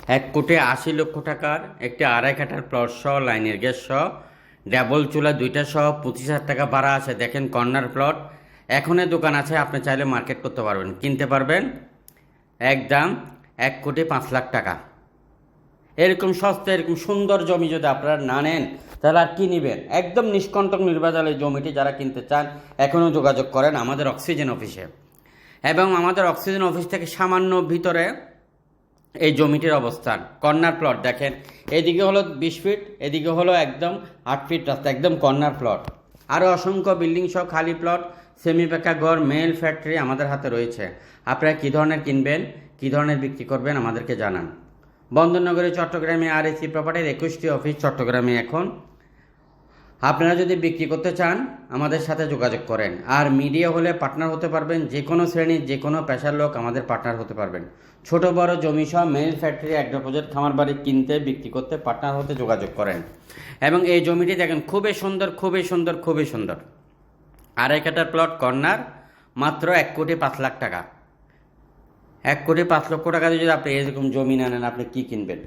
1,80,00,000 টাকার একটি 2.5 কাঠার প্লট সহ লাইনের গ্যাস সহ ডাবল চুলা দুইটা সহ 25,000 টাকা ভাড়া আছে। দেখেন কর্নার প্লট, এখনই দোকান আছে, আপনি চাইলে মার্কেট করতে পারবেন, কিনতে পারবেন। একদম 1,05,00,000 টাকা। এরকম সস্তা এরকম সুন্দর জমি যদি আপনারা না নেন তাহলে আর কি নেবেন? একদম নিষ্কণ্টক নির্ভেজাল এই জমিটি যারা কিনতে চান এখনও যোগাযোগ করেন আমাদের অক্সিজেন অফিসে। এবং আমাদের অক্সিজেন অফিস থেকে সামান্য ভিতরে এই জমিটির অবস্থান। কর্নার প্লট দেখেন, এদিকে হলো 20 ফিট, এদিকে হলো একদম 8 ফিট রাস্তা, একদম কর্নার প্লট। আরও অসংখ্য বিল্ডিং সহ খালি প্লট, সেমি পাকা ঘর, মেল ফ্যাক্টরি আমাদের হাতে রয়েছে। আপনারা কী ধরনের কিনবেন, কী ধরনের বিক্রি করবেন আমাদেরকে জানান। বন্দরনগরে চট্টগ্রামে RSC প্রপার্টির 21টি অফিস চট্টগ্রামে এখন। আপনারা যদি বিক্রি করতে চান আমাদের সাথে যোগাযোগ করেন। আর মিডিয়া হলে পার্টনার হতে পারবেন, যে কোনো শ্রেণীর যে কোনো পেশার লোক আমাদের পার্টনার হতে পারবেন। ছোট বড় জমি সহ মেল ফ্যাক্টরি, অ্যাগ্রোপ্রজেক্ট, খামার বাড়ি কিনতে বিক্রি করতে পার্টনার হতে যোগাযোগ করেন। এবং এই জমিটি দেখেন খুবই সুন্দর, খুবই সুন্দর, খুবই সুন্দর। 2.5 কাঠার প্লট কর্নার, মাত্র 1,05,00,000 টাকা। 1,05,00,000 টাকা দিয়ে যদি আপনি এরকম জমি না নেন আপনি কী কিনবেন?